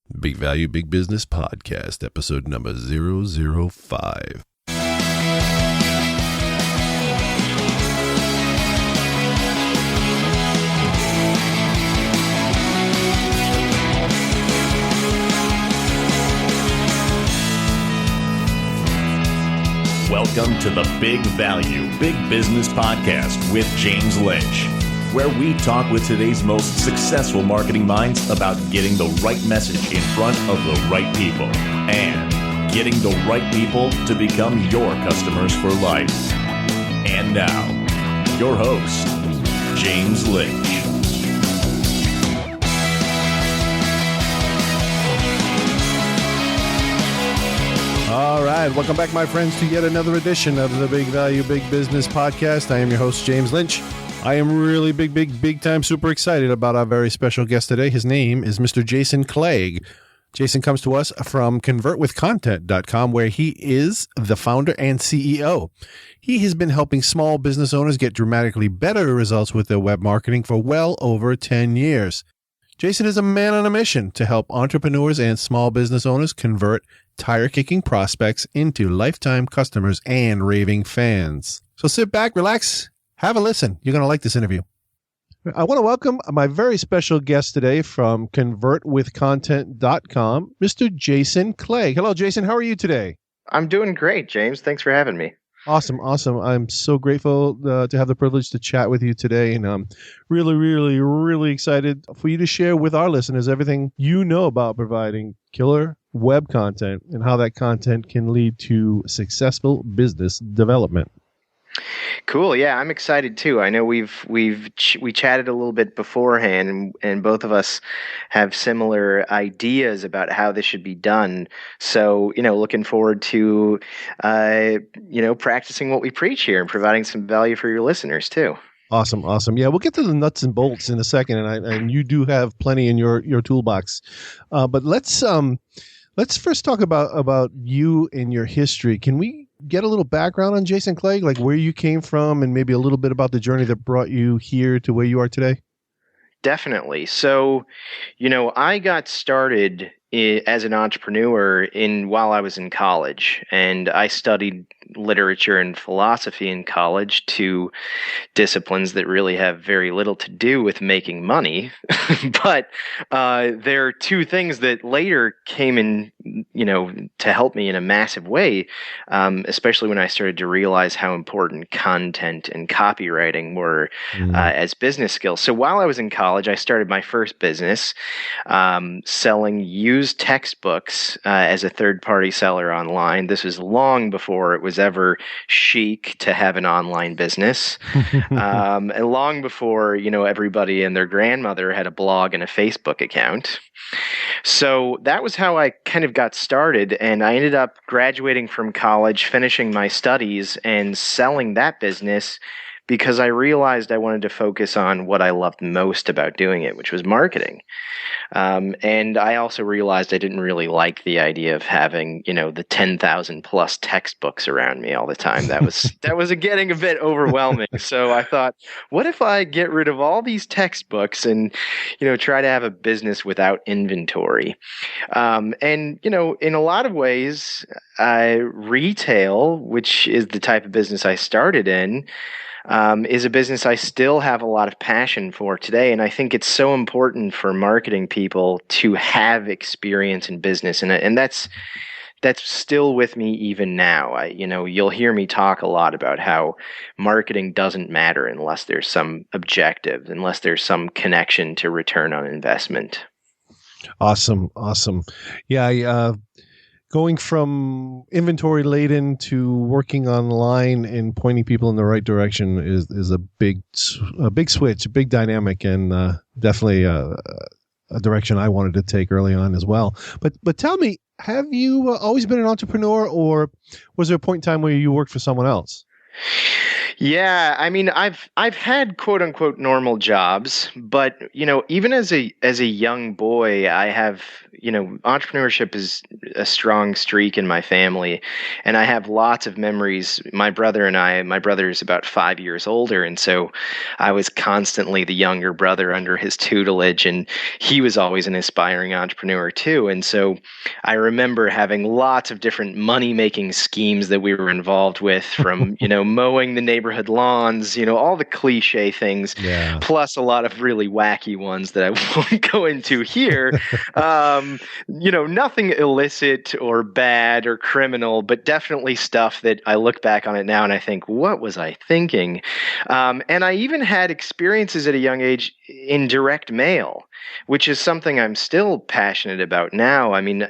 Big Value, Big Business Podcast, episode number 005. Welcome to the Big Value, Big Business Podcast with James Lynch, where we talk with today's most successful marketing minds about getting the right message in front of the right people and getting the right people to become your customers for life. And now, your host, James Lynch. All right, welcome back, my friends, to yet another edition of the Big Value, Big Business Podcast. I am your host, James Lynch. I am really big time super excited about our very special guest today. His name is Mr. Jason Clegg. Jason comes to us from convertwithcontent.com, where he is the founder and CEO. He has been helping small business owners get dramatically better results with their web marketing for well over 10 years. Jason is a man on a mission to help entrepreneurs and small business owners convert tire-kicking prospects into lifetime customers and raving fans. So sit back, relax, have a listen. You're going to like this interview. I want to welcome my very special guest today from convertwithcontent.com, Mr. Jason Clegg. Hello, Jason. How are you today? I'm doing great, James. Thanks for having me. Awesome. I'm so grateful to have the privilege to chat with you today. And I'm really excited for you to share with our listeners everything you know about providing killer web content and how that content can lead to successful business development. Cool. Yeah, I'm excited too. I know we chatted a little bit beforehand, and both of us have similar ideas about how this should be done. So, looking forward to, practicing what we preach here and providing some value for your listeners too. Awesome. Yeah, we'll get to the nuts and bolts in a second, and you do have plenty in your toolbox. But let's first talk about you and your history. Can we get a little background on Jason Clegg, like where you came from and maybe a little bit about the journey that brought you here to where you are today? Definitely. So, I got started as an entrepreneur while I was in college, and I studied literature and philosophy in college, two disciplines that really have very little to do with making money. But there are two things that later came in, to help me in a massive way, especially when I started to realize how important content and copywriting were as business skills. So while I was in college, I started my first business selling used textbooks as a third-party seller online. This was long before it was ever chic to have an online business, and long before everybody and their grandmother had a blog and a Facebook account. So that was how I kind of got started, and I ended up graduating from college, finishing my studies, and selling that business because I realized I wanted to focus on what I loved most about doing it, which was marketing. And I also realized I didn't really like the idea of having, the 10,000 plus textbooks around me all the time. That was getting a bit overwhelming. So I thought, what if I get rid of all these textbooks and, try to have a business without inventory? And, in a lot of ways, retail, which is the type of business I started in, is a business I still have a lot of passion for today. And I think it's so important for marketing people to have experience in business. And that's still with me even now. You'll hear me talk a lot about how marketing doesn't matter unless there's some objective, unless there's some connection to return on investment. Awesome. Yeah. Going from inventory laden to working online and pointing people in the right direction is a big switch, a big dynamic, and definitely a direction I wanted to take early on as well. But tell me, have you always been an entrepreneur, or was there a point in time where you worked for someone else? Yeah, I mean, I've had quote unquote normal jobs, but even as a young boy, I have, entrepreneurship is a strong streak in my family, and I have lots of memories. My brother is about 5 years older, and so I was constantly the younger brother under his tutelage, and he was always an aspiring entrepreneur too. And so I remember having lots of different money-making schemes that we were involved with, from, mowing the neighborhood lawns, all the cliche things, Yeah. plus a lot of really wacky ones that I won't go into here. Nothing illicit or bad or criminal, but definitely stuff that I look back on it now and I think, what was I thinking? And I even had experiences at a young age in direct mail, which is something I'm still passionate about now. I mean,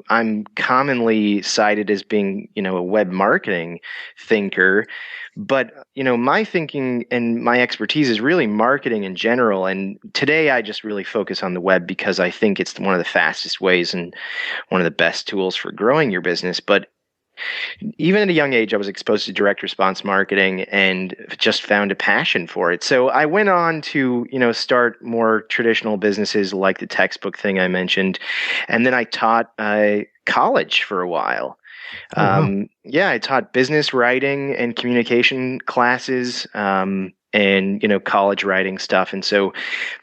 I'm commonly cited as being, a web marketing thinker, but, my thinking and my expertise is really marketing in general. And today I just really focus on the web because I think it's one of the fastest ways and one of the best tools for growing your business. But even at a young age, I was exposed to direct response marketing and just found a passion for it. So I went on to, start more traditional businesses like the textbook thing I mentioned. And then I taught college for a while. Oh, wow. Yeah, I taught business writing and communication classes, and, college writing stuff. And so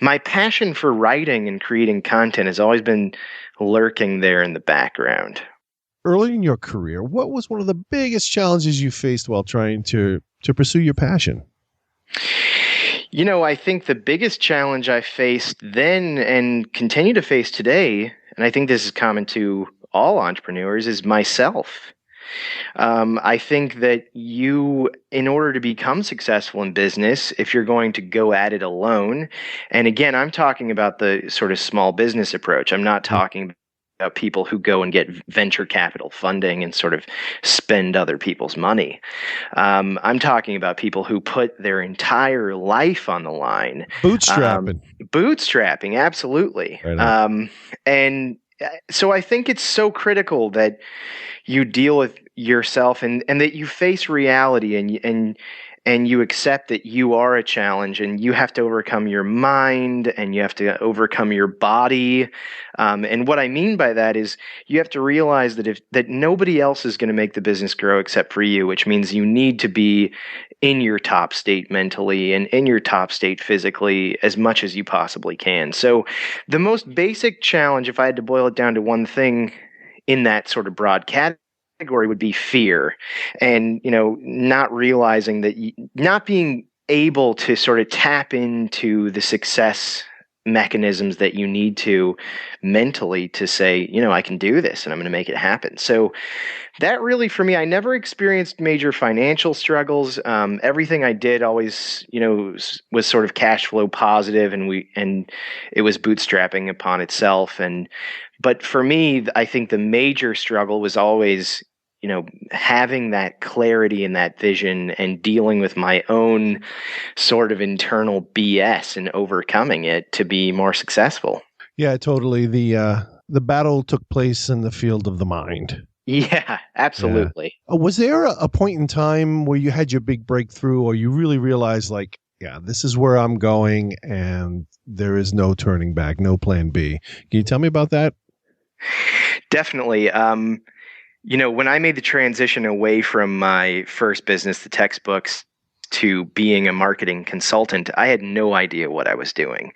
my passion for writing and creating content has always been lurking there in the background. Early in your career, what was one of the biggest challenges you faced while trying to pursue your passion? I think the biggest challenge I faced then and continue to face today, and I think this is common to all entrepreneurs, is myself. I think that in order to become successful in business, if you're going to go at it alone, and again, I'm talking about the sort of small business approach. I'm not talking about people who go and get venture capital funding and sort of spend other people's money. I'm talking about people who put their entire life on the line. Bootstrapping. Bootstrapping, absolutely. Right on. And so I think it's so critical that you deal with yourself and that you face reality and you accept that you are a challenge and you have to overcome your mind and you have to overcome your body. And what I mean by that is you have to realize that nobody else is going to make the business grow except for you, which means you need to be in your top state mentally and in your top state physically as much as you possibly can. So the most basic challenge, if I had to boil it down to one thing in that sort of broad category, would be fear, and not realizing that not being able to sort of tap into the success mechanisms that you need to mentally to say, I can do this and I'm going to make it happen. So that really, for me, I never experienced major financial struggles. Everything I did always, was sort of cash flow positive, and it was bootstrapping upon itself. But for me, I think the major struggle was always, having that clarity and that vision and dealing with my own sort of internal BS and overcoming it to be more successful. Yeah, totally. The battle took place in the field of the mind. Yeah, absolutely. Yeah. Was there a point in time where you had your big breakthrough, or you really realized, like, yeah, this is where I'm going and there is no turning back, no plan B? Can you tell me about that? Definitely. When I made the transition away from my first business, the textbooks, to being a marketing consultant, I had no idea what I was doing.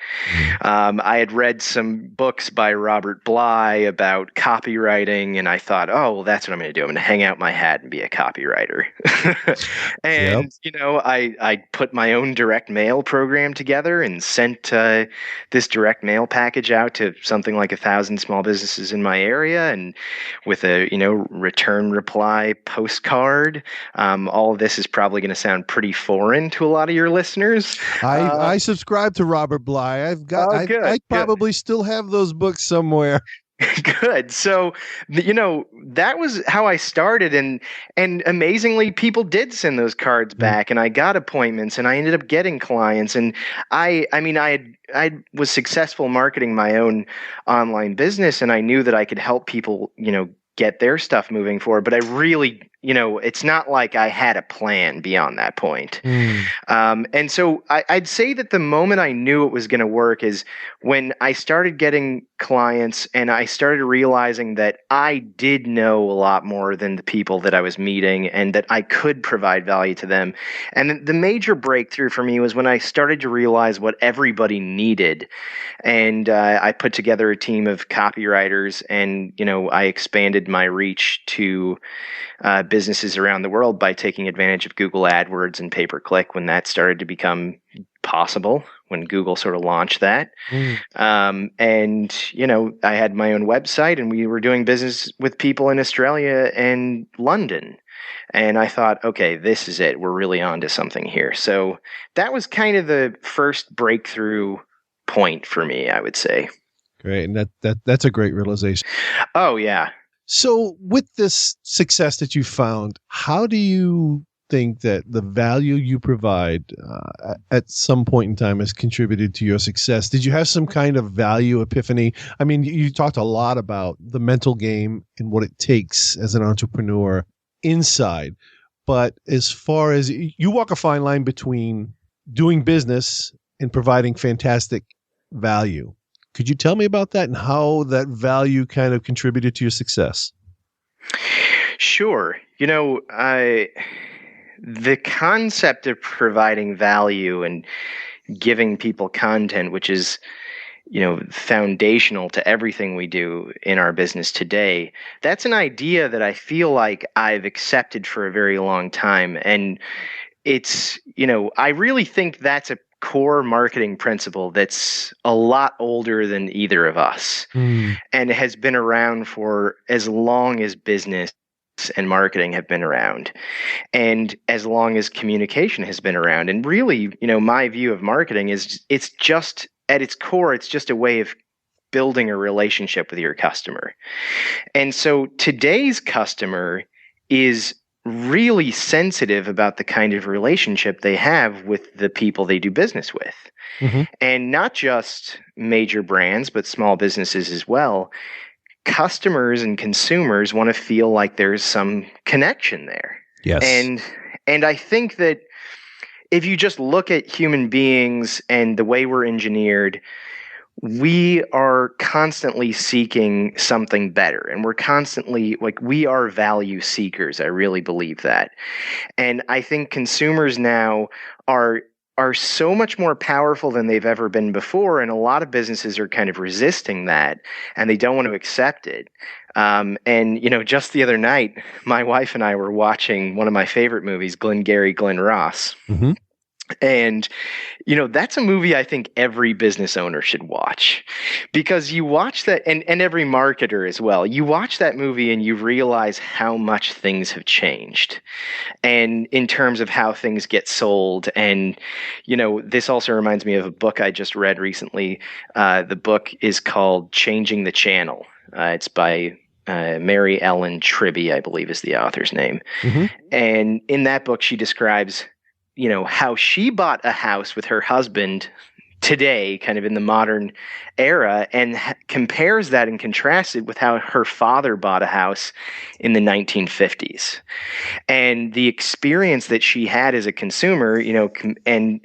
I had read some books by Robert Bly about copywriting, and I thought, oh, well, that's what I'm going to do. I'm going to hang out my hat and be a copywriter. And, I put my own direct mail program together and sent this direct mail package out to something like 1,000 small businesses in my area, and with a, return reply postcard. All of this is probably going to sound pretty foreign to a lot of your listeners. I subscribe to Robert Bly. I probably still have those books somewhere. Good. So, that was how I started, and amazingly, people did send those cards back, and I got appointments, and I ended up getting clients, and I was successful marketing my own online business, and I knew that I could help people, get their stuff moving forward, but I really it's not like I had a plan beyond that point. And so I'd say that the moment I knew it was going to work is when I started getting clients and I started realizing that I did know a lot more than the people that I was meeting and that I could provide value to them. And the major breakthrough for me was when I started to realize what everybody needed. And I put together a team of copywriters, and I expanded my reach to businesses around the world by taking advantage of Google AdWords and pay-per-click when that started to become possible, when Google sort of launched that. And I had my own website, and we were doing business with people in Australia and London. And I thought, okay, this is it. We're really onto something here. So that was kind of the first breakthrough point for me, I would say. Great. And that's a great realization. Oh, yeah. So with this success that you found, how do you think that the value you provide at some point in time has contributed to your success? Did you have some kind of value epiphany? I mean, you talked a lot about the mental game and what it takes as an entrepreneur inside. But as far as you walk a fine line between doing business and providing fantastic value. Could you tell me about that and how that value kind of contributed to your success? Sure. The concept of providing value and giving people content, which is, foundational to everything we do in our business today, that's an idea that I feel like I've accepted for a very long time. And it's, I really think that's a core marketing principle that's a lot older than either of us and has been around for as long as business and marketing have been around and as long as communication has been around. And really, my view of marketing is it's just at its core, it's just a way of building a relationship with your customer. And so today's customer is really sensitive about the kind of relationship they have with the people they do business with. And not just major brands, but small businesses as well. Customers and consumers want to feel like there's some connection there. Yes. And I think that if you just look at human beings and the way we're engineered, we are constantly seeking something better, and we're constantly we are value seekers. I really believe that. And I think consumers now are so much more powerful than they've ever been before, and a lot of businesses are kind of resisting that, and they don't want to accept it. And just the other night, my wife and I were watching one of my favorite movies, Glengarry Glen Ross. And, that's a movie I think every business owner should watch, because you watch that, and every marketer as well. You watch that movie and you realize how much things have changed, and in terms of how things get sold. And, this also reminds me of a book I just read recently. The book is called Changing the Channel. It's by Mary Ellen Tribby, I believe is the author's name. And in that book, she describes how she bought a house with her husband today, kind of in the modern era, and compares that and contrasts it with how her father bought a house in the 1950s. And the experience that she had as a consumer, and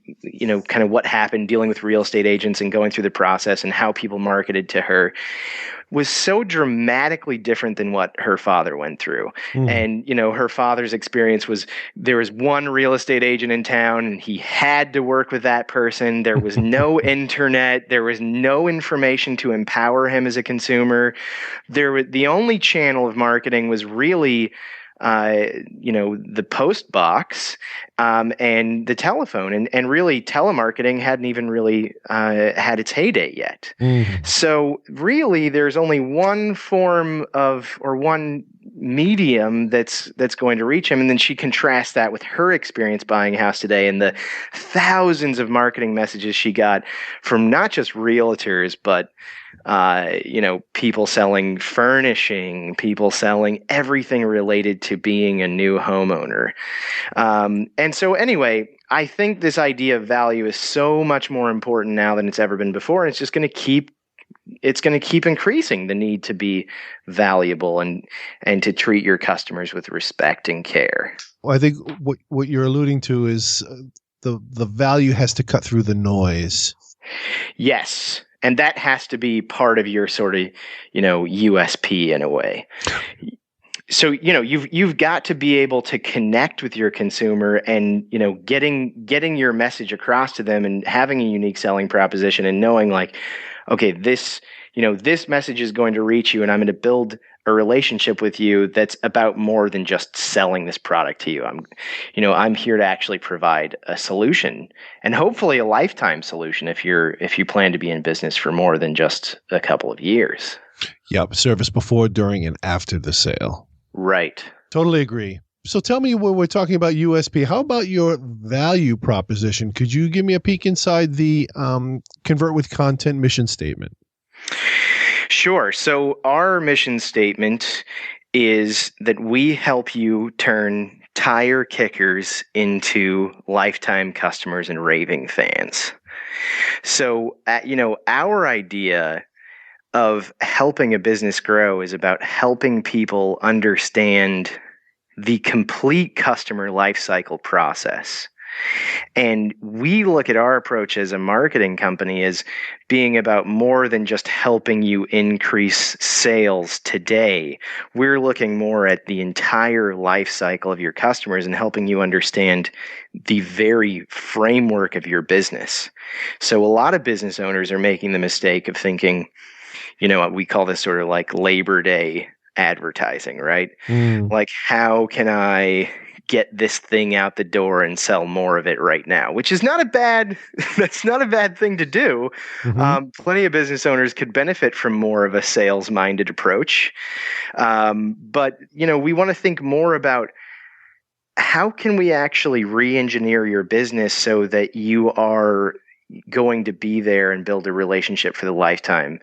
kind of what happened dealing with real estate agents and going through the process and how people marketed to her was so dramatically different than what her father went through. And, her father's experience was there was one real estate agent in town and he had to work with that person. There was no internet. There was no information to empower him as a consumer. The only channel of marketing was really the post box and the telephone, and really telemarketing hadn't even really had its heyday yet. So really, there's only one form of, or one medium that's going to reach him. And then she contrasts that with her experience buying a house today and the thousands of marketing messages she got from not just realtors, but people selling furnishing, people selling everything related to being a new homeowner. And so anyway, I think this idea of value is so much more important now than it's ever been before. And it's just going to keep it's going to keep increasing the need to be valuable and to treat your customers with respect and care. Well, I think what you're alluding to is the value has to cut through the noise. Yes. And that has to be part of your sort of, USP in a way. So, you've got to be able to connect with your consumer and, getting your message across to them and having a unique selling proposition and knowing like, okay, this message is going to reach you and I'm going to build a relationship with you that's about more than just selling this product to you. I'm here to actually provide a solution and hopefully a lifetime solution if you plan to be in business for more than just a couple of years. Yep. Service before, during, and after the sale. Right. Totally agree. So tell me, when we're talking about USP, how about your value proposition? Could you give me a peek inside the Convert with Content mission statement? Sure. So our mission statement is that we help you turn tire kickers into lifetime customers and raving fans. So, our idea of helping a business grow is about helping people understand the complete customer lifecycle process. And we look at our approach as a marketing company as being about more than just helping you increase sales today. We're looking more at the entire life cycle of your customers and helping you understand the very framework of your business. So a lot of business owners are making the mistake of thinking, we call this sort of like Labor Day advertising, right? Like, how can I get this thing out the door and sell more of it right now, which is that's not a bad thing to do. Plenty of business owners could benefit from more of a sales minded approach. But, we want to think more about how can we actually re-engineer your business so that you are going to be there and build a relationship for the lifetime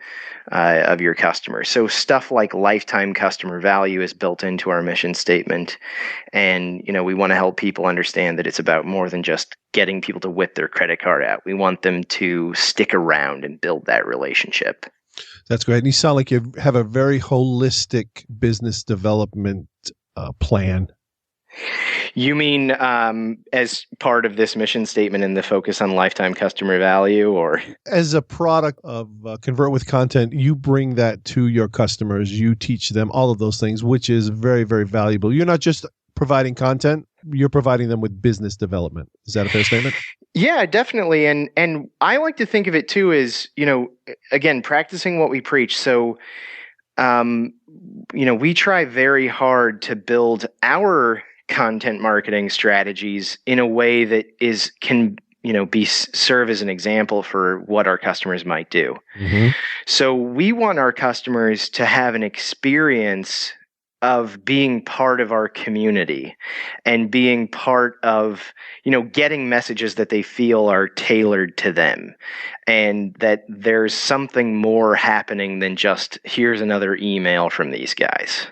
of your customers. So stuff like lifetime customer value is built into our mission statement. And, we want to help people understand that it's about more than just getting people to whip their credit card out. We want them to stick around and build that relationship. That's great. And you sound like you have a very holistic business development plan. You mean as part of this mission statement and the focus on lifetime customer value, or? As a product of Convert with Content, you bring that to your customers. You teach them all of those things, which is very, very valuable. You're not just providing content, you're providing them with business development. Is that a fair statement? Yeah, definitely. And I like to think of it too as, again, practicing what we preach. So, we try very hard to build our content marketing strategies in a way that can serve as an example for what our customers might do. So we want our customers to have an experience of being part of our community and being part of, getting messages that they feel are tailored to them and that there's something more happening than just here's another email from these guys.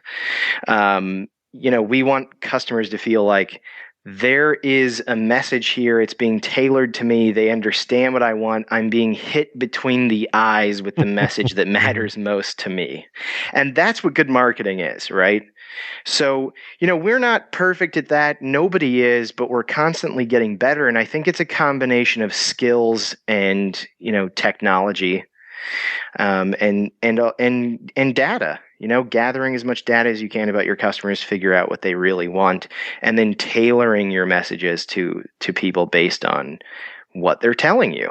We want customers to feel like there is a message here. It's being tailored to me. They understand what I want. I'm being hit between the eyes with the message that matters most to me. And that's what good marketing is, right? So, we're not perfect at that. Nobody is, but we're constantly getting better. And I think it's a combination of skills and, technology, and data. Gathering as much data as you can about your customers, figure out what they really want, and then tailoring your messages to people based on what they're telling you.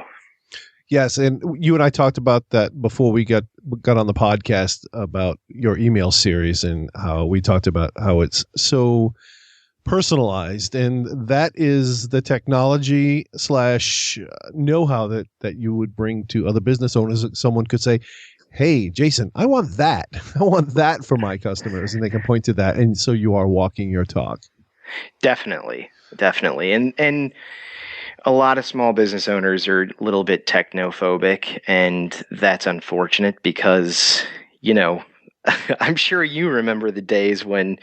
Yes, and you and I talked about that before we got on the podcast about your email series and how we talked about how it's so personalized, and that is the technology / know-how that you would bring to other business owners. Someone could say, hey, Jason, I want that. I want that for my customers. And they can point to that. And so you are walking your talk. Definitely. And a lot of small business owners are a little bit technophobic. And that's unfortunate because, I'm sure you remember the days when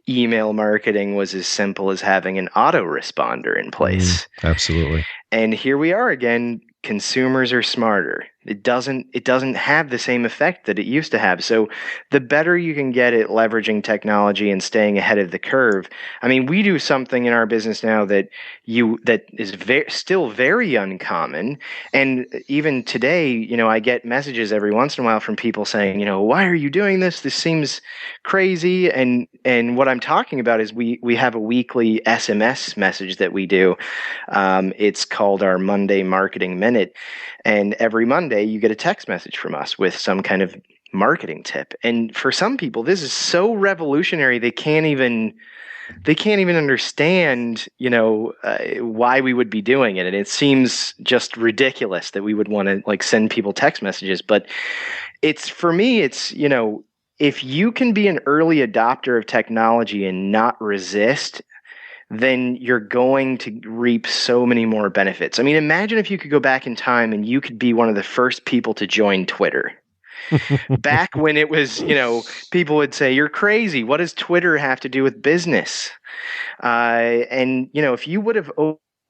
email marketing was as simple as having an autoresponder in place. Absolutely. And here we are again. Consumers are smarter. It doesn't have the same effect that it used to have. So the better you can get at leveraging technology and staying ahead of the curve. I mean, we do something in our business now that is still very uncommon. And even today, I get messages every once in a while from people saying, why are you doing this? This seems crazy. And what I'm talking about is we have a weekly SMS message that we do. It's called our Monday Marketing Minute. And every Monday, you get a text message from us with some kind of marketing tip. And for some people, this is so revolutionary they can't even understand, why we would be doing it. And it seems just ridiculous that we would want to send people text messages. But for me, if you can be an early adopter of technology and not resist, then you're going to reap so many more benefits. I mean, imagine if you could go back in time and you could be one of the first people to join Twitter. Back when it was, people would say, you're crazy. What does Twitter have to do with business? And if you would have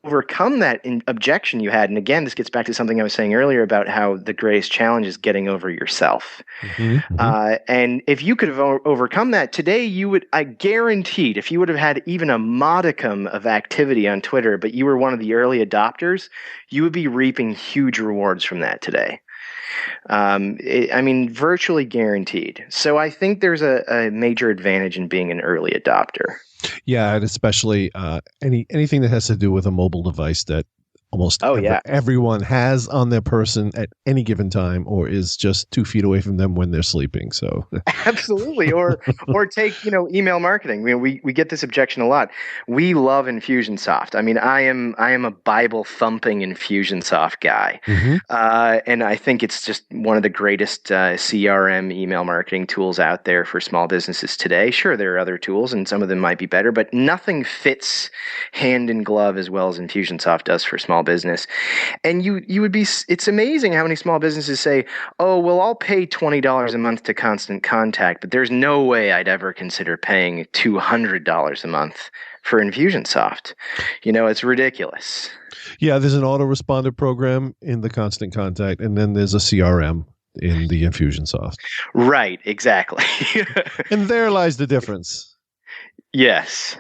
overcome that objection you had, and again, this gets back to something I was saying earlier about how the greatest challenge is getting over yourself. And if you could have overcome that today, I guaranteed, if you would have had even a modicum of activity on Twitter, but you were one of the early adopters, you would be reaping huge rewards from that today. Virtually guaranteed. So I think there's a major advantage in being an early adopter. Yeah, and especially anything that has to do with a mobile device that almost everyone has on their person at any given time, or is just 2 feet away from them when they're sleeping. So absolutely, or take email marketing. I mean, we get this objection a lot. We love Infusionsoft. I mean, I am a Bible thumping Infusionsoft guy, and I think it's just one of the greatest CRM email marketing tools out there for small businesses today. Sure, there are other tools, and some of them might be better, but nothing fits hand in glove as well as Infusionsoft does for small business. And you would be, it's amazing how many small businesses say, oh, well, I'll pay $20 a month to Constant Contact, but there's no way I'd ever consider paying $200 a month for Infusionsoft. It's ridiculous. Yeah, there's an autoresponder program in the Constant Contact, and then there's a CRM in the Infusionsoft. Right, exactly. And there lies the difference. Yes.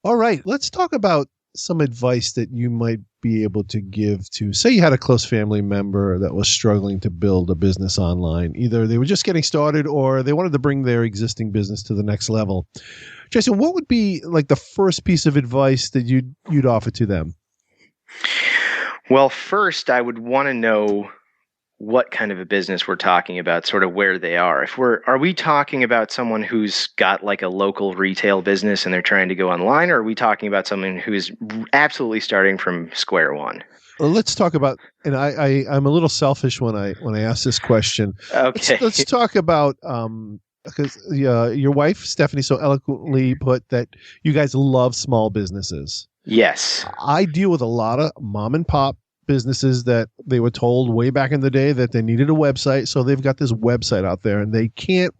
All right, let's talk about some advice that you might be able to give to, say you had a close family member that was struggling to build a business online. Either they were just getting started or they wanted to bring their existing business to the next level. Jason, what would be the first piece of advice that you'd offer to them? Well, first, I would want to know what kind of a business we're talking about, sort of where they are. Are we talking about someone who's got a local retail business and they're trying to go online, or are we talking about someone who's absolutely starting from square one? Well, let's talk about, and I'm a little selfish when I ask this question. Okay. Let's talk about, because your wife, Stephanie, so eloquently put that you guys love small businesses. Yes. I deal with a lot of mom and pop businesses that they were told way back in the day that they needed a website. So they've got this website out there and they can't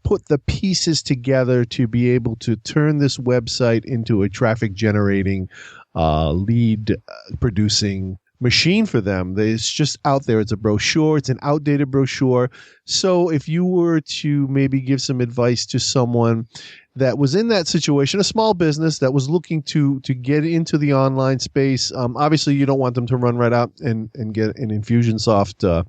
put the pieces together to be able to turn this website into a traffic generating, lead producing machine for them. It's just out there. It's a brochure. It's an outdated brochure. So if you were to maybe give some advice to someone that was in that situation, a small business that was looking to get into the online space, obviously you don't want them to run right out and get an Infusionsoft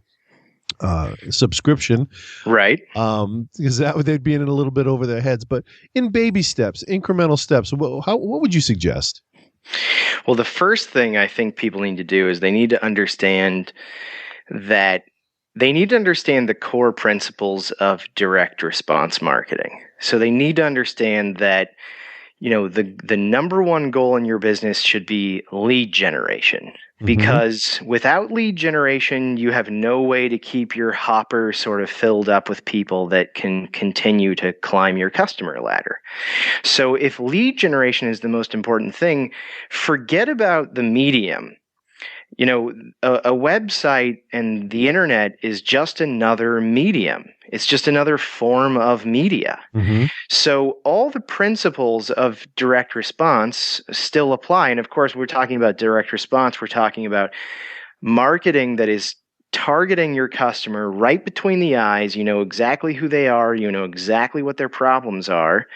subscription, right? Because they'd be in a little bit over their heads. But in baby steps, incremental steps, what would you suggest? Well, the first thing I think people need to do is they need to understand the core principles of direct response marketing. So they need to understand that, the number one goal in your business should be lead generation. Because without lead generation, you have no way to keep your hopper sort of filled up with people that can continue to climb your customer ladder. So if lead generation is the most important thing, forget about the medium. A website and the internet is just another medium. It's just another form of media. So all the principles of direct response still apply. And of course, we're talking about direct response. We're talking about marketing that is targeting your customer right between the eyes. You know exactly who they are. You know exactly what their problems are.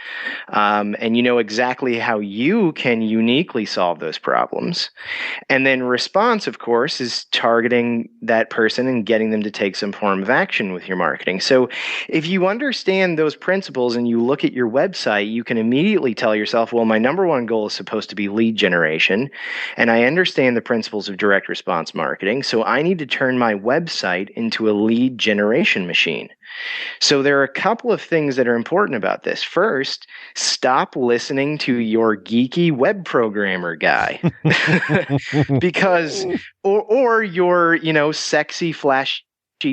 And you know exactly how you can uniquely solve those problems. And then response, of course, is targeting that person and getting them to take some form of action with your marketing. So if you understand those principles and you look at your website, you can immediately tell yourself, well, my number one goal is supposed to be lead generation. And I understand the principles of direct response marketing. So I need to turn my website into a lead generation machine. So there are a couple of things that are important about this. First, stop listening to your geeky web programmer guy because or your, sexy flashy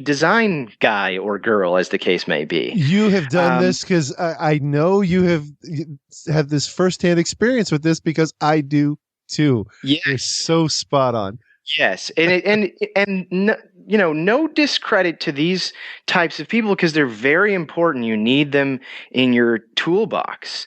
design guy or girl, as the case may be. You have done this because I know you have this firsthand experience with this because I do too. Yes. You're so spot on. Yes, and no discredit to these types of people because they're very important. You need them in your toolbox,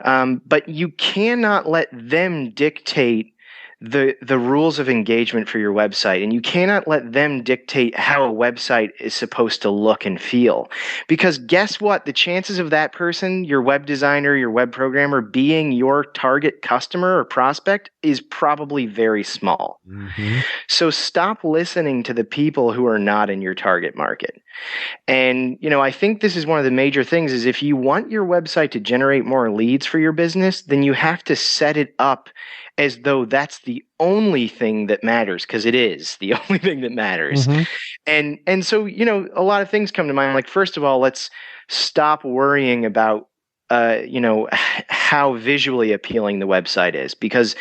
but you cannot let them dictate the rules of engagement for your website, and you cannot let them dictate how a website is supposed to look and feel. Because guess what? The chances of that person, your web designer, your web programmer, being your target customer or prospect is probably very small. Mm-hmm. So stop listening to the people who are not in your target market. And, I think this is one of the major things is if you want your website to generate more leads for your business, then you have to set it up as though that's the only thing that matters, because it is the only thing that matters. Mm-hmm. And so, a lot of things come to mind. Like, first of all, let's stop worrying about how visually appealing the website is, because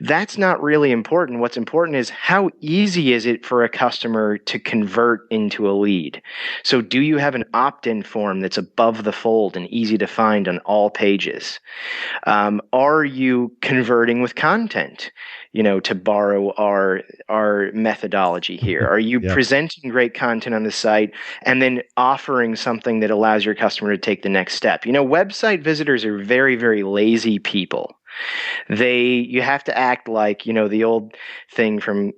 that's not really important. What's important is how easy is it for a customer to convert into a lead. So do you have an opt-in form that's above the fold and easy to find on all pages? Are you converting with content? To borrow our methodology here. Are you presenting great content on the site and then offering something that allows your customer to take the next step? Website visitors are very, very lazy people. You have to act like, the old thing from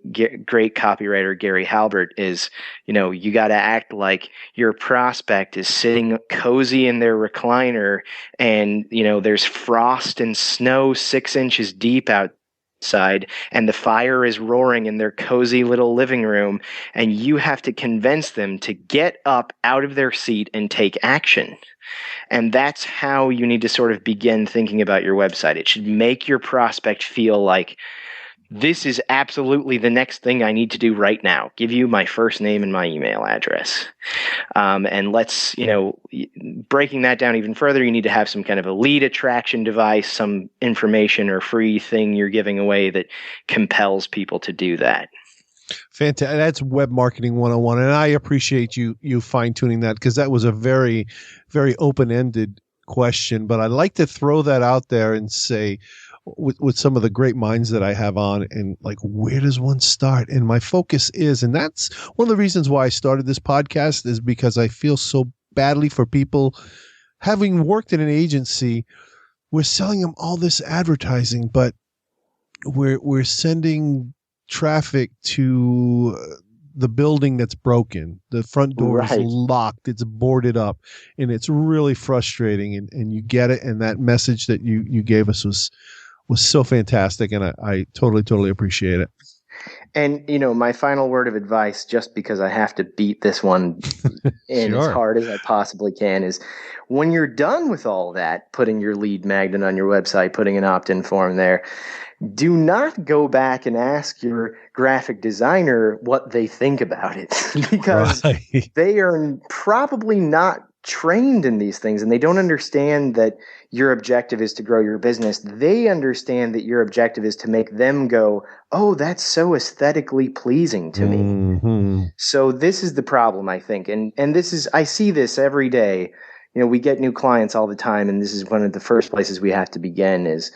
great copywriter Gary Halbert is, you got to act like your prospect is sitting cozy in their recliner and, there's frost and snow 6 inches deep outside and the fire is roaring in their cozy little living room, and you have to convince them to get up out of their seat and take action. And that's how you need to sort of begin thinking about your website. It should make your prospect feel like this is absolutely the next thing I need to do right now. Give you my first name and my email address. And let's, breaking that down even further, you need to have some kind of a lead attraction device, some information or free thing you're giving away that compels people to do that. Fantastic. That's web marketing 101. And I appreciate you fine-tuning that, because that was a very, very open-ended question. But I'd like to throw that out there and say, with some of the great minds that I have on, and like, where does one start? And my focus is, and that's one of the reasons why I started this podcast, is because I feel so badly for people. Having worked in an agency, we're selling them all this advertising, but we're sending traffic to the building that's broken. The front door is locked. It's boarded up, and it's really frustrating. And you get it. And that message that you gave us was so fantastic. And I totally appreciate it. And, my final word of advice, just because I have to beat this one in as hard as I possibly can, is when you're done with all that, putting your lead magnet on your website, putting an opt-in form there, do not go back and ask your graphic designer what they think about it, because they are probably not trained in these things, and they don't understand that your objective is to grow your business. They understand that your objective is to make them go, oh, that's so aesthetically pleasing to me. Mm-hmm. So this is the problem, I think. And this is, I see this every day. We get new clients all the time, and this is one of the first places we have to begin is,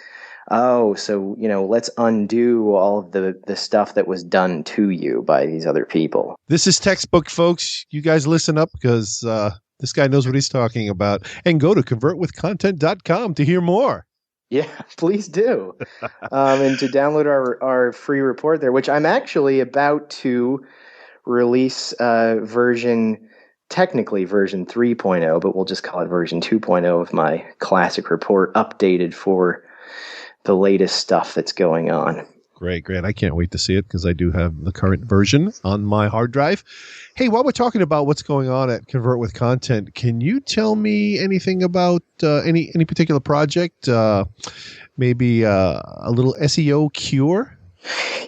let's undo all of the stuff that was done to you by these other people. This is textbook, folks. You guys listen up, because this guy knows what he's talking about. And go to convertwithcontent.com to hear more. Yeah, please do. And to download our free report there, which I'm actually about to release technically version 3.0, but we'll just call it version 2.0 of my classic report, updated for the latest stuff that's going on. Great. I can't wait to see it because I do have the current version on my hard drive. Hey, while we're talking about what's going on at Convert with Content, can you tell me anything about any particular project? Maybe a little SEO cure?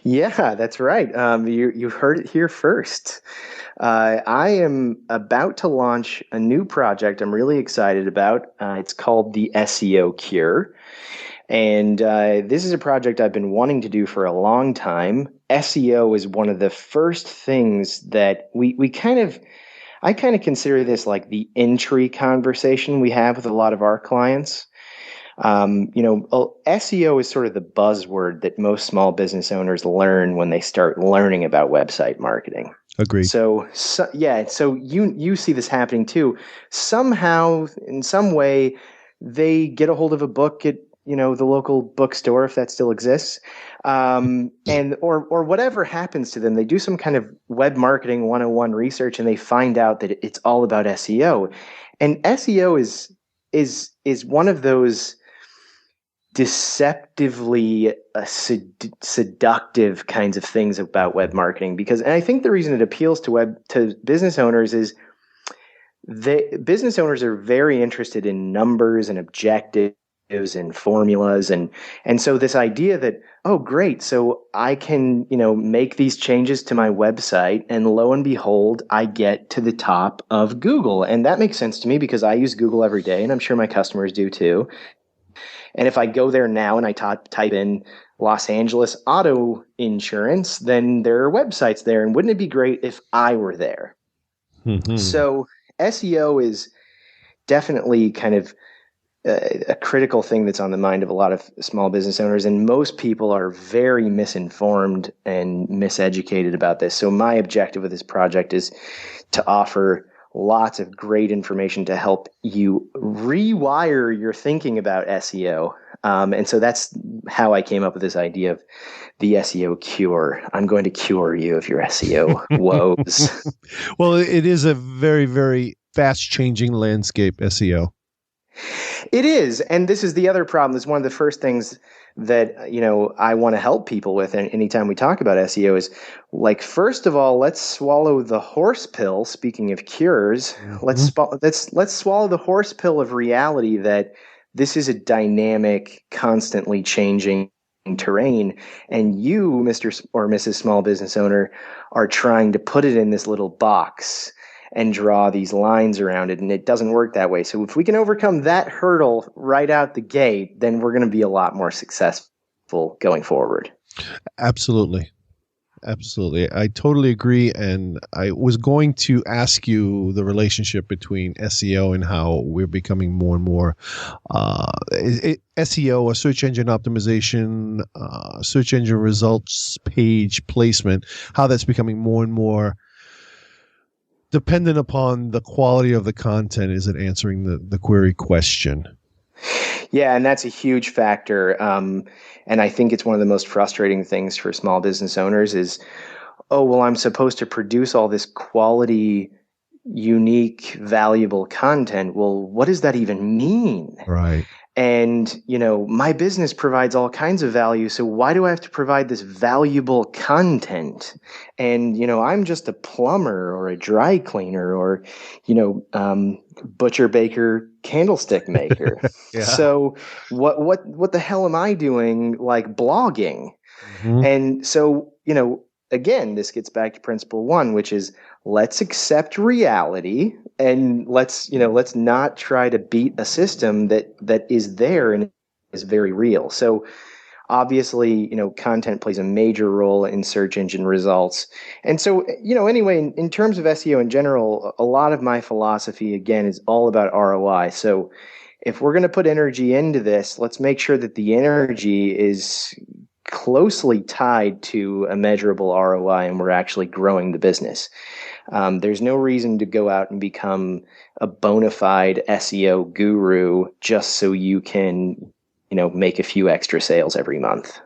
Yeah, that's right. You heard it here first. I am about to launch a new project I'm really excited about. It's called the SEO Cure. And this is a project I've been wanting to do for a long time. SEO is one of the first things that I kind of consider this like the entry conversation we have with a lot of our clients. SEO is sort of the buzzword that most small business owners learn when they start learning about website marketing. Agreed. So you see this happening too. Somehow, in some way, they get a hold of a book at the local bookstore, if that still exists, or whatever happens to them. They do some kind of web marketing 101 research, and they find out that it's all about SEO. And SEO is one of those deceptively seductive kinds of things about web marketing, and I think the reason it appeals to business owners is business owners are very interested in numbers and objectives and formulas, and so this idea that, oh great, so I can make these changes to my website, and lo and behold, I get to the top of Google. And that makes sense to me because I use Google every day, and I'm sure my customers do too. And if I go there now and I type in Los Angeles auto insurance, then there are websites there, and wouldn't it be great if I were there? Mm-hmm. So SEO is definitely kind of a critical thing that's on the mind of a lot of small business owners, and most people are very misinformed and miseducated about this. So my objective with this project is to offer lots of great information to help you rewire your thinking about SEO. And so that's how I came up with this idea of the SEO cure. I'm going to cure you of your SEO woes. Well, it is a very, very fast-changing landscape, SEO. It is. And this is the other problem. It's one of the first things that, I want to help people with. And anytime we talk about SEO is like, first of all, let's swallow the horse pill. Speaking of cures, mm-hmm. let's swallow the horse pill of reality that this is a dynamic, constantly changing terrain. And you, Mr. or Mrs. Small Business Owner, are trying to put it in this little box and draw these lines around it, and it doesn't work that way. So if we can overcome that hurdle right out the gate, then we're going to be a lot more successful going forward. Absolutely. I totally agree. And I was going to ask you the relationship between SEO and how we're becoming more and more SEO, or search engine optimization, search engine results page placement, how that's becoming more and more dependent upon the quality of the content. Is it answering the query question? Yeah, and that's a huge factor. And I think it's one of the most frustrating things for small business owners is, oh, well, I'm supposed to produce all this quality, unique, valuable content. Well, what does that even mean? Right. And, my business provides all kinds of value. So why do I have to provide this valuable content? And, I'm just a plumber or a dry cleaner or, butcher, baker, candlestick maker. Yeah. So what the hell am I doing, like blogging? Mm-hmm. And so, again, this gets back to principle one, which is let's accept reality, and let's not try to beat a system that is there and is very real. So obviously, content plays a major role in search engine results. And so, anyway, in terms of SEO in general, a lot of my philosophy, again, is all about ROI. So if we're going to put energy into this, let's make sure that the energy is closely tied to a measurable ROI and we're actually growing the business. There's no reason to go out and become a bona fide SEO guru just so you can, make a few extra sales every month.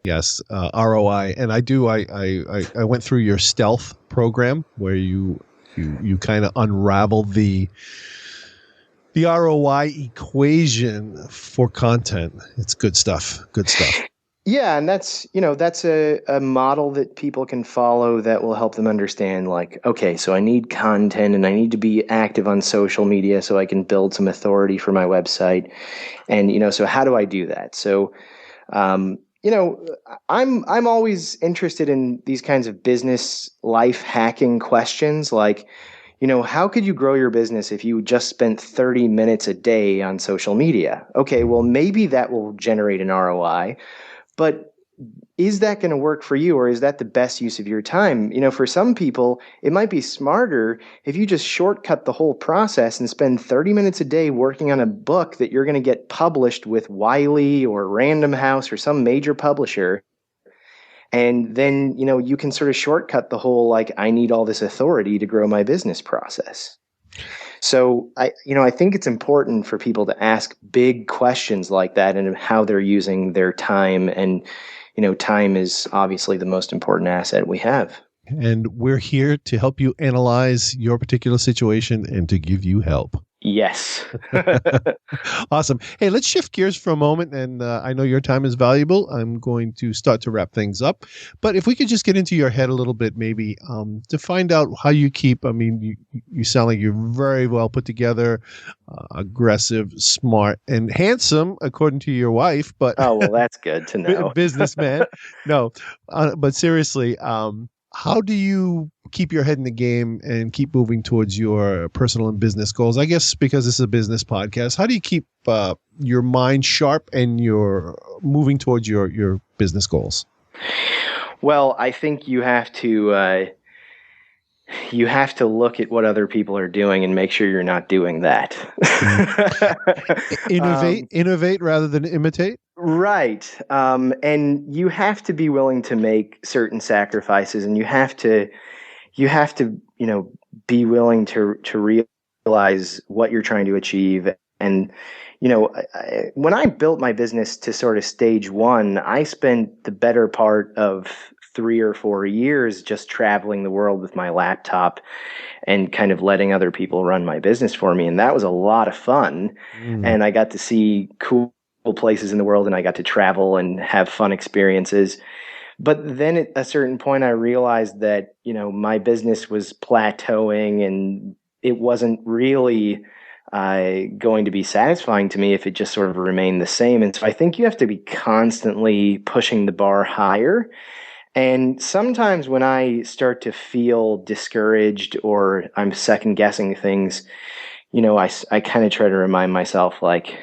Yes, ROI, and I do. I went through your stealth program where you kind of unravel the ROI equation for content. It's good stuff. Good stuff. Yeah, and that's a model that people can follow that will help them understand, like, okay, so I need content and I need to be active on social media so I can build some authority for my website. And, so how do I do that? So, I'm always interested in these kinds of business life hacking questions, like, how could you grow your business if you just spent 30 minutes a day on social media? Okay, well, maybe that will generate an ROI. But is that going to work for you, or is that the best use of your time? For some people, it might be smarter if you just shortcut the whole process and spend 30 minutes a day working on a book that you're going to get published with Wiley or Random House or some major publisher. And then, you can sort of shortcut the whole, like, I need all this authority to grow my business process. So I think it's important for people to ask big questions like that and how they're using their time. And, time is obviously the most important asset we have. And we're here to help you analyze your particular situation and to give you help. Yes. Awesome. Hey, let's shift gears for a moment. And I know your time is valuable. I'm going to start to wrap things up. But if we could just get into your head a little bit, maybe to find out how you keep, you sound like you're very well put together, aggressive, smart, and handsome, according to your wife. But oh, well, that's good to know. Businessman. No, but seriously, how do you keep your head in the game and keep moving towards your personal and business goals? I guess because this is a business podcast, how do you keep your mind sharp and you're moving towards your business goals? Well, I think you have to look at what other people are doing and make sure you're not doing that. Innovate rather than imitate. Right. And you have to be willing to make certain sacrifices, and you have to, be willing to realize what you're trying to achieve. And, when I built my business to sort of stage one, I spent the better part of 3 or 4 years just traveling the world with my laptop and kind of letting other people run my business for me. And that was a lot of fun. And I got to see cool places in the world, and I got to travel and have fun experiences. But then at a certain point, I realized that, my business was plateauing and it wasn't really going to be satisfying to me if it just sort of remained the same. And so I think you have to be constantly pushing the bar higher. And sometimes when I start to feel discouraged or I'm second guessing things, I kind of try to remind myself, like,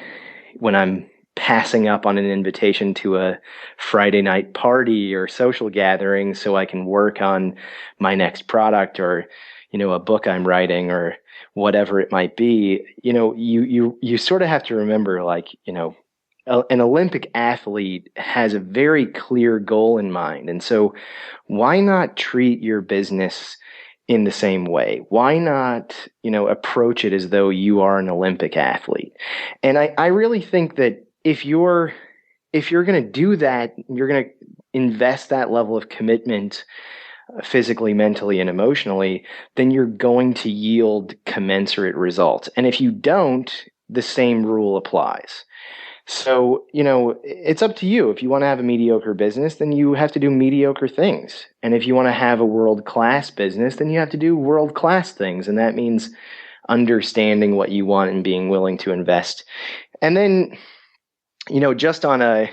when I'm passing up on an invitation to a Friday night party or social gathering so I can work on my next product or, a book I'm writing or whatever it might be, you sort of have to remember, like, an Olympic athlete has a very clear goal in mind. And so why not treat your business in the same way? Why not, approach it as though you are an Olympic athlete? And I really think that if you're going to do that, you're going to invest that level of commitment physically, mentally, and emotionally, then you're going to yield commensurate results. And if you don't, the same rule applies. So, it's up to you. If you want to have a mediocre business, then you have to do mediocre things. And if you want to have a world-class business, then you have to do world-class things. And that means understanding what you want and being willing to invest. And then, just on a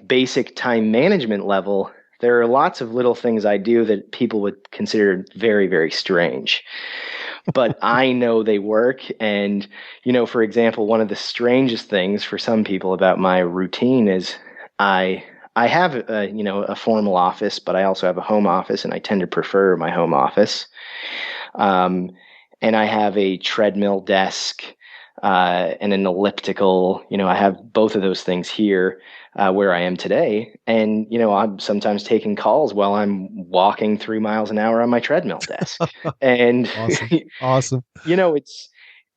basic time management level, there are lots of little things I do that people would consider very, very strange. But I know they work. And, for example, one of the strangest things for some people about my routine is I have a formal office, but I also have a home office, and I tend to prefer my home office. And I have a treadmill desk and an elliptical. I have both of those things here where I am today. And, I'm sometimes taking calls while I'm walking 3 miles an hour on my treadmill desk. And Awesome.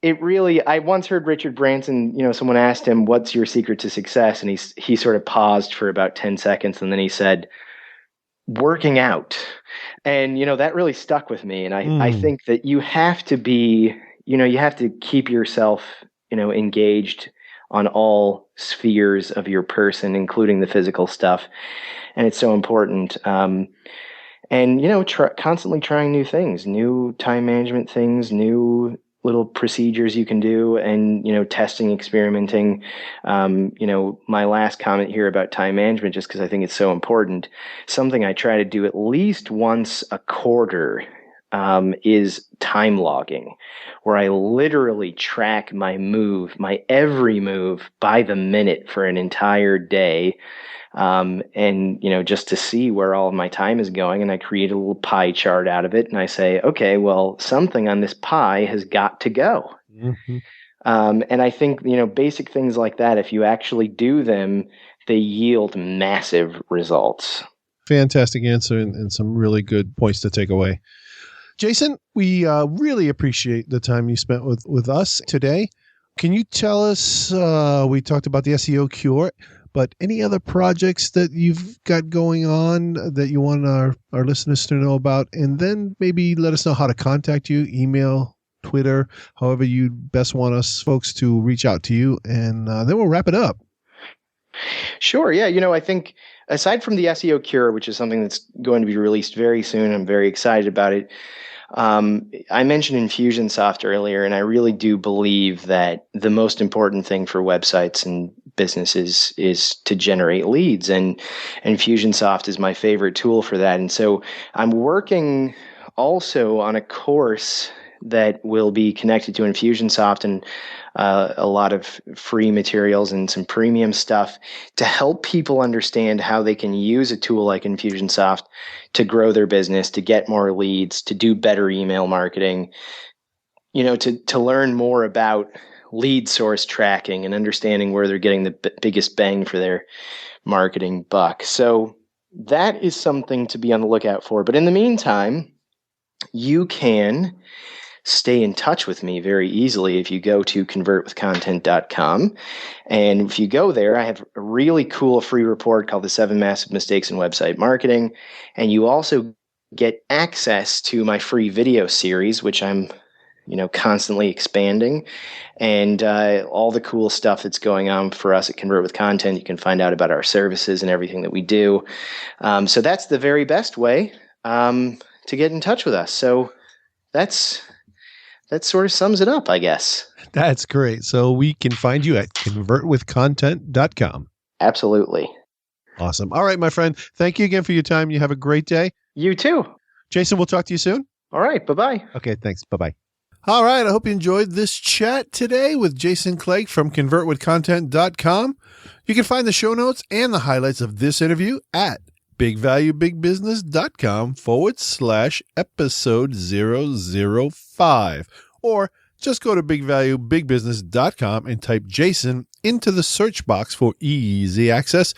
it really, I once heard Richard Branson, someone asked him, what's your secret to success? And he sort of paused for about 10 seconds. And then he said, working out. And, that really stuck with me. And I think that you have to be, you have to keep yourself, engaged on all spheres of your person, including the physical stuff. And it's so important. And, constantly trying new things, new time management things, new little procedures you can do, and, testing, experimenting. My last comment here about time management, just because I think it's so important, something I try to do at least once a quarter is time logging, where I literally track my every move by the minute for an entire day. And, just to see where all of my time is going. And I create a little pie chart out of it. And I say, okay, well, something on this pie has got to go. Mm-hmm. And I think, basic things like that, if you actually do them, they yield massive results. Fantastic answer and some really good points to take away. Jason, we really appreciate the time you spent with us today. Can you tell us, we talked about the SEO cure, but any other projects that you've got going on that you want our listeners to know about? And then maybe let us know how to contact you, email, Twitter, however you best want us folks to reach out to you. And then we'll wrap it up. Sure. Yeah. I think aside from the SEO cure, which is something that's going to be released very soon, I'm very excited about it. I mentioned Infusionsoft earlier, and I really do believe that the most important thing for websites and businesses is to generate leads, and Infusionsoft is my favorite tool for that. And so I'm working also on a course that will be connected to Infusionsoft and a lot of free materials and some premium stuff to help people understand how they can use a tool like Infusionsoft to grow their business, to get more leads, to do better email marketing, to learn more about lead source tracking and understanding where they're getting the biggest bang for their marketing buck. So that is something to be on the lookout for. But in the meantime, you can stay in touch with me very easily if you go to convertwithcontent.com. And if you go there, I have a really cool free report called The 7 Massive Mistakes in Website Marketing. And you also get access to my free video series, which I'm constantly expanding, and all the cool stuff that's going on for us at Convert with Content. You can find out about our services and everything that we do. So that's the very best way to get in touch with us. So that sort of sums it up, I guess. That's great. So we can find you at convertwithcontent.com. Absolutely. Awesome. All right, my friend. Thank you again for your time. You have a great day. You too. Jason, we'll talk to you soon. All right. Bye-bye. Okay, thanks. Bye-bye. All right. I hope you enjoyed this chat today with Jason Clegg from convertwithcontent.com. You can find the show notes and the highlights of this interview at bigvaluebigbusiness.com/episode 005. Or just go to bigvaluebigbusiness.com and type Jason into the search box for easy access.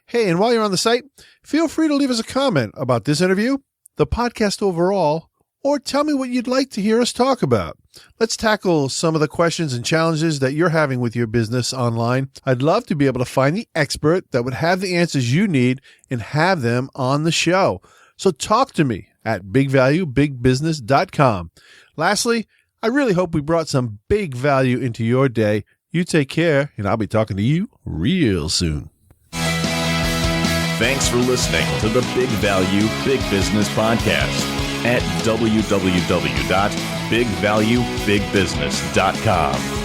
Hey, and while you're on the site, feel free to leave us a comment about this interview, the podcast overall, or tell me what you'd like to hear us talk about. Let's tackle some of the questions and challenges that you're having with your business online. I'd love to be able to find the expert that would have the answers you need and have them on the show. So talk to me at bigvaluebigbusiness.com. Lastly, I really hope we brought some big value into your day. You take care, and I'll be talking to you real soon. Thanks for listening to the Big Value Big Business Podcast at www.bigvaluebigbusiness.com.